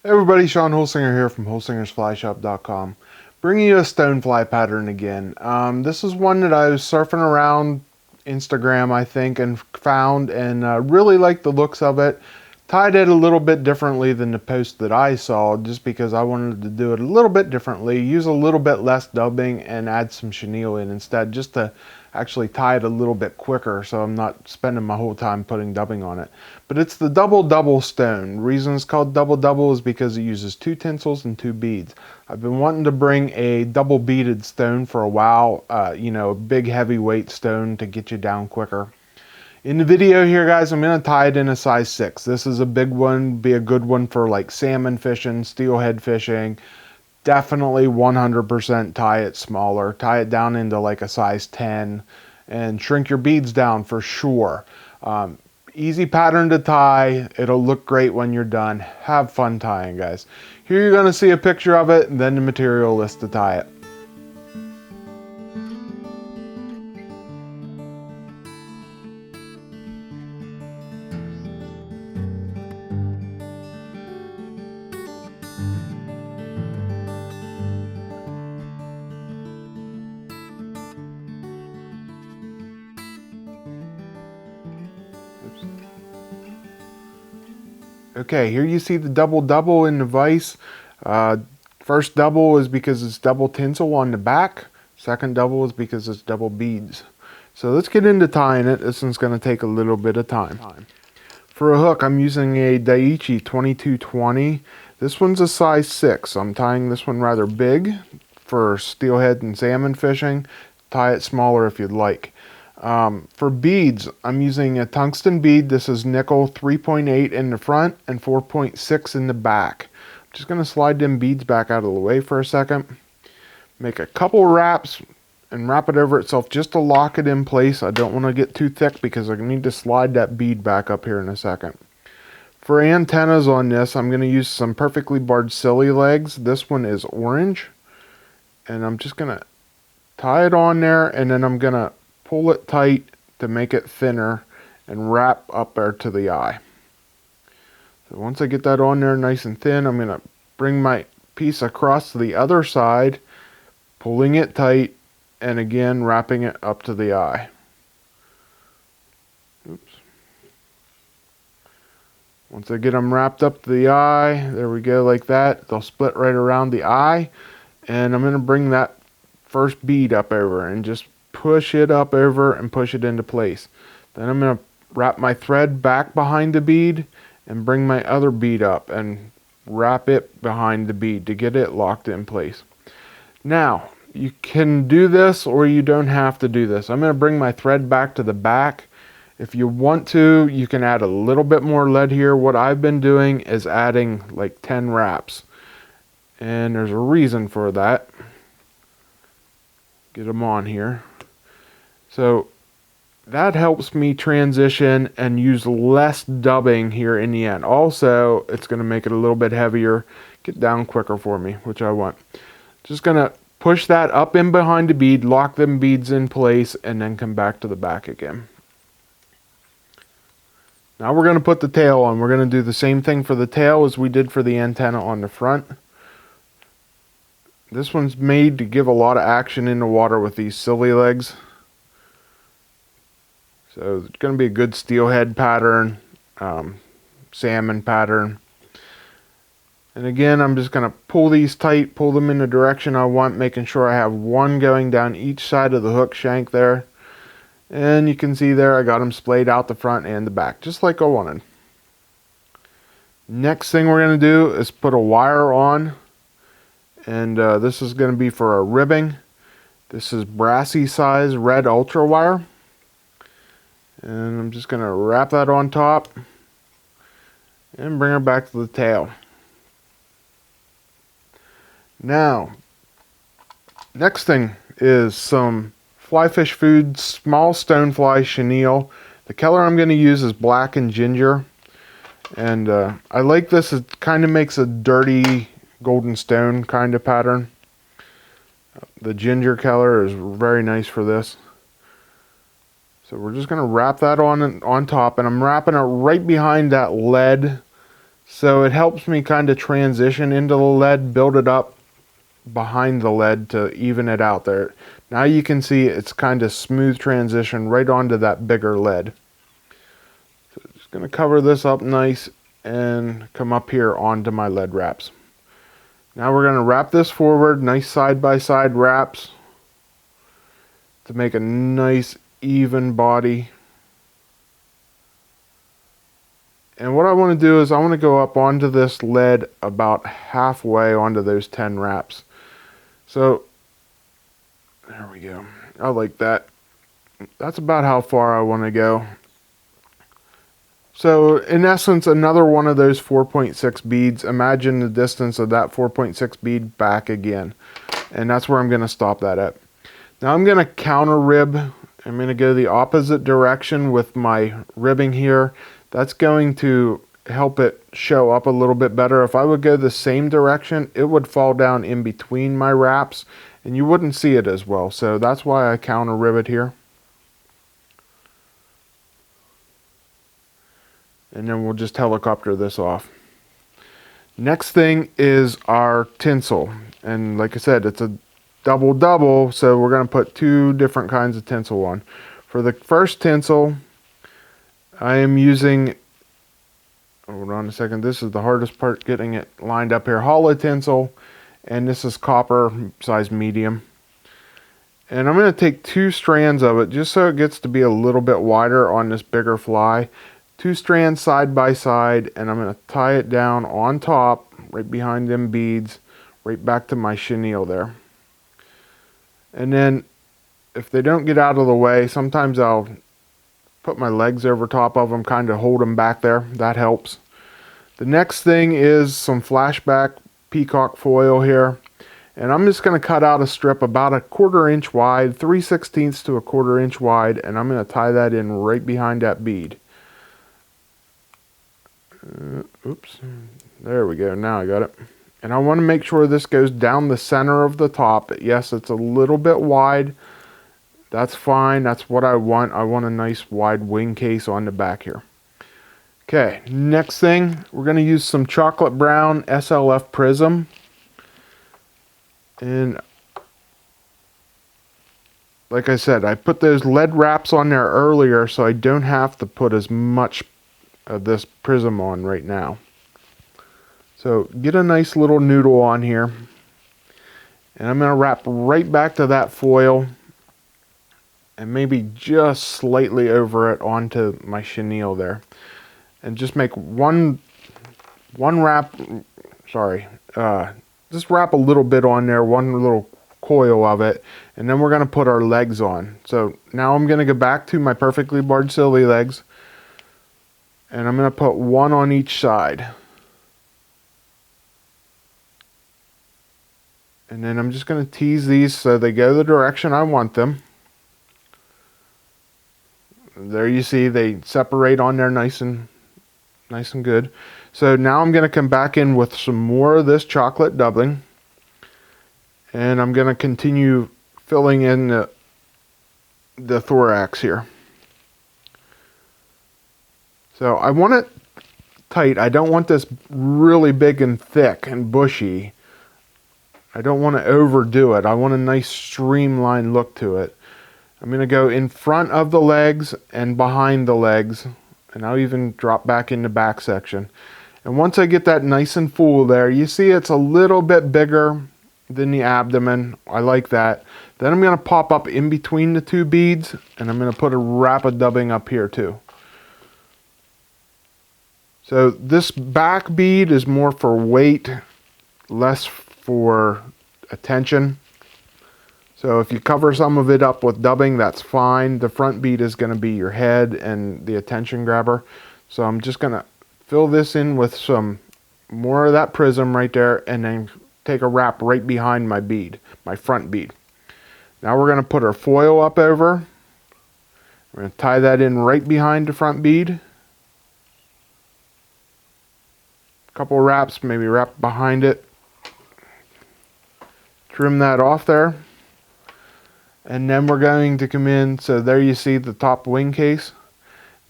Hey everybody, Sean Holsinger here from holsingersflyshop.com, bringing you a stonefly pattern again. This is one that I was surfing around Instagram, I think, and found and really liked the looks of it. Tied it a little bit differently than the post that I saw, just because I wanted to do it a little bit differently, use a little bit less dubbing, and add some chenille in instead, just to actually tie it a little bit quicker so I'm not spending my whole time putting dubbing on it. But it's the double stone. The reason it's called double is because it uses 2 tinsels and 2 beads. I've been wanting to bring a double beaded stone for a while, a big heavyweight stone to get you down quicker. In the video here, guys, I'm going to tie it in a size 6. This is a big one, be a good one for like salmon fishing, steelhead fishing. Definitely 100% tie it smaller. Tie it down into like a size 10 and shrink your beads down for sure. Easy pattern to tie. It'll look great when you're done. Have fun tying, guys. Here you're going to see a picture of it and then the material list to tie it. Okay, here you see the double in the vise. First double is because it's double tinsel on the back. Second double is because it's double beads. So let's get into tying it. This one's going to take a little bit of time. For a hook, I'm using a Daiichi 2220. This one's a size 6. I'm tying this one rather big for steelhead and salmon fishing. Tie it smaller if you'd like. For beads, I'm using a tungsten bead. This is nickel 3.8 in the front and 4.6 in the back. I'm just going to slide them beads back out of the way for a second. Make a couple wraps and wrap it over itself just to lock it in place. I don't want to get too thick because I need to slide that bead back up here in a second. For antennas on this, I'm going to use some perfectly barred Sili legs. This one is orange. And I'm just going to tie it on there, and then I'm going to pull it tight to make it thinner and wrap up there to the eye. So once I get that on there nice and thin, I'm going to bring my piece across to the other side, pulling it tight, and again wrapping it up to the eye. Oops. Once I get them wrapped up to the eye, there we go, like that. They'll split right around the eye, and I'm going to bring that first bead up over and just push it up over and push it into place. Then I'm going to wrap my thread back behind the bead and bring my other bead up and wrap it behind the bead to get it locked in place. Now, you can do this or you don't have to do this. I'm going to bring my thread back to the back. If you want to, you can add a little bit more lead here. What I've been doing is adding like 10 wraps. And there's a reason for that. Get them on here. So that helps me transition and use less dubbing here in the end. Also, it's going to make it a little bit heavier, get down quicker for me, which I want. Just going to push that up in behind the bead, lock them beads in place, and then come back to the back again. Now we're going to put the tail on. We're going to do the same thing for the tail as we did for the antenna on the front. This one's made to give a lot of action in the water with these Sili legs. So it's going to be a good steelhead pattern, salmon pattern. And again, I'm just going to pull these tight, pull them in the direction I want, making sure I have one going down each side of the hook shank there. And you can see there I got them splayed out the front and the back, just like I wanted. Next thing we're going to do is put a wire on. And this is going to be for a ribbing. This is Brassie size red ultra wire. And I'm just going to wrap that on top and bring her back to the tail. Now, next thing is some Fly Fish Foods small stonefly chenille. The color I'm going to use is black and ginger. And I like this. It kind of makes a dirty golden stone kind of pattern. The ginger color is very nice for this. So we're just going to wrap that on top, and I'm wrapping it right behind that lead So it helps me kind of transition into the lead, build it up behind the lead to even it out there. Now you can see it's kind of smooth transition right onto that bigger lead. So just going to cover this up nice and come up here onto my lead wraps. Now we're going to wrap this forward, nice side-by-side wraps to make a nice even body. And what I want to do is I want to go up onto this lead about halfway onto those 10 wraps. So there we go. I like that. That's about how far I want to go. So in essence, another one of those 4.6 beads. Imagine the distance of that 4.6 bead back again. And that's where I'm going to stop that at. Now I'm going to counter rib. I'm going to go the opposite direction with my ribbing here. That's going to help it show up a little bit better. If I would go the same direction, it would fall down in between my wraps and you wouldn't see it as well. So that's why I counter rib it here. And then we'll just helicopter this off. Next thing is our tinsel. And like I said, it's a double-double, so we're going to put 2 different kinds of tinsel on. For the first tinsel, I am using, hold on a second, this is the hardest part, getting it lined up here, Holo tinsel, and this is copper, size medium. And I'm going to take 2 strands of it, just so it gets to be a little bit wider on this bigger fly. 2 strands side by side, and I'm going to tie it down on top, right behind them beads, right back to my chenille there. And then, if they don't get out of the way, sometimes I'll put my legs over top of them, kind of hold them back there. That helps. The next thing is some Flashback Peacock foil here. And I'm just going to cut out a strip about 1/4 inch wide, 3/16 to 1/4 inch wide, and I'm going to tie that in right behind that bead. Oops. There we go. Now I got it. And I want to make sure this goes down the center of the top. Yes, it's a little bit wide. That's fine. That's what I want. I want a nice wide wing case on the back here. Okay, next thing, we're going to use some chocolate brown SLF Prism. And like I said, I put those lead wraps on there earlier, so I don't have to put as much of this Prism on right now. So get a nice little noodle on here. And I'm going to wrap right back to that foil. And maybe just slightly over it onto my chenille there. And just make one wrap, just wrap a little bit on there, one little coil of it. And then we're going to put our legs on. So now I'm going to go back to my perfectly barred Sili legs. And I'm going to put 1 on each side. And then I'm just going to tease these so they go the direction I want them. There you see they separate on there nice and good. So now I'm going to come back in with some more of this chocolate doubling. And I'm going to continue filling in the thorax here. So I want it tight. I don't want this really big and thick and bushy. I don't want to overdo it. I want a nice streamlined look to it. I'm going to go in front of the legs and behind the legs. And I'll even drop back in the back section. And once I get that nice and full there, you see it's a little bit bigger than the abdomen. I like that. Then I'm going to pop up in between the 2 beads. And I'm going to put a wrap of dubbing up here too. So this back bead is more for weight, less for attention. So if you cover some of it up with dubbing, that's fine. The front bead is going to be your head and the attention grabber. So I'm just going to fill this in with some more of that Prism right there and then take a wrap right behind my bead, my front bead. Now we're going to put our foil up over. We're going to tie that in right behind the front bead. A couple wraps, maybe wrap behind it. Trim that off there. And then we're going to come in, so there you see the top wing case.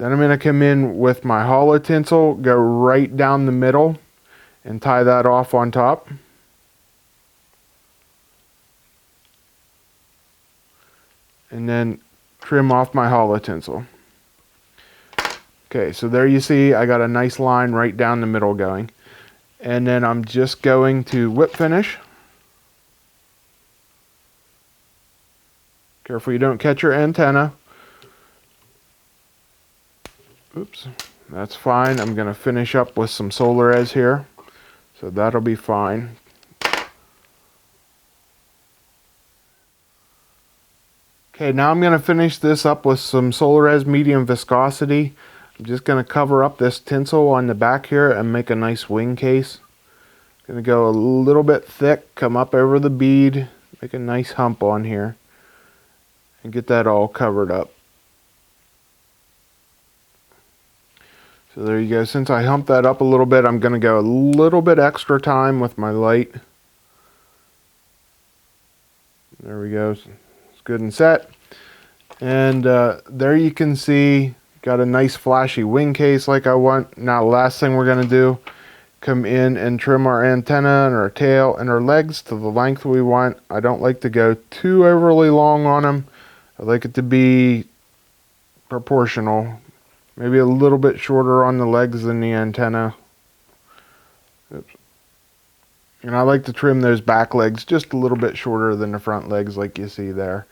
Then I'm going to come in with my Holo tinsel, go right down the middle, and tie that off on top. And then trim off my Holo tinsel. Okay, so there you see I got a nice line right down the middle going. And then I'm just going to whip finish. Careful you don't catch your antenna. Oops, that's fine. I'm going to finish up with some Solarez here. So that'll be fine. Okay, now I'm going to finish this up with some Solarez medium viscosity. I'm just going to cover up this tinsel on the back here and make a nice wing case. Going to go a little bit thick, come up over the bead, make a nice hump on here, and get that all covered up. So there you go. Since I humped that up a little bit, I'm going to go a little bit extra time with my light. There we go. It's good and set. And there you can see, got a nice flashy wing case like I want. Now, last thing we're going to do, come in and trim our antenna and our tail and our legs to the length we want. I don't like to go too overly long on them. I like it to be proportional. Maybe a little bit shorter on the legs than the antenna. Oops. And I like to trim those back legs just a little bit shorter than the front legs like you see there.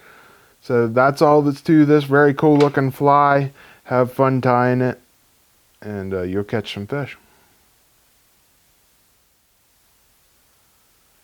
So that's all that's to this very cool looking fly. Have fun tying it, and you'll catch some fish.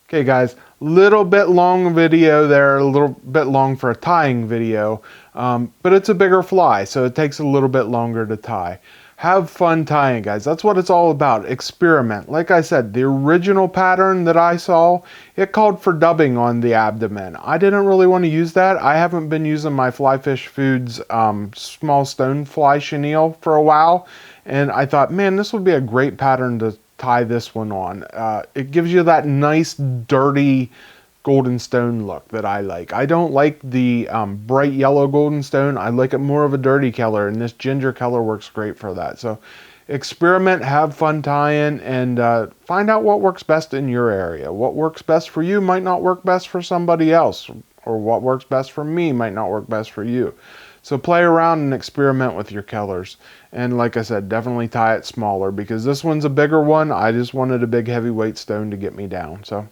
Okay guys, little bit long video there, a little bit long for a tying video, but it's a bigger fly, so it takes a little bit longer to tie. Have fun tying, guys. That's what it's all about. Experiment. Like I said, the original pattern that I saw, it called for dubbing on the abdomen. I didn't really want to use that. I haven't been using my Fly Fish Foods small Stonefly chenille for a while, and I thought, man, this would be a great pattern to tie this one on. It gives you that nice dirty golden stone look that I like. I don't like the bright yellow golden stone. I like it more of a dirty color, and this ginger color works great for that. So experiment, have fun tying, and find out what works best in your area. What works best for you might not work best for somebody else, or what works best for me might not work best for you. So play around and experiment with your colors. And like I said, definitely tie it smaller, because this one's a bigger one. I just wanted a big heavyweight stone to get me down. So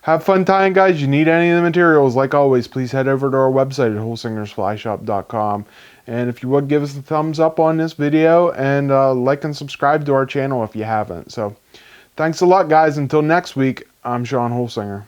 have fun tying, guys. You need any of the materials, like always, please head over to our website at holsingersflyshop.com. And if you would, give us a thumbs up on this video, and like and subscribe to our channel if you haven't. So thanks a lot, guys. Until next week, I'm Sean Holsinger.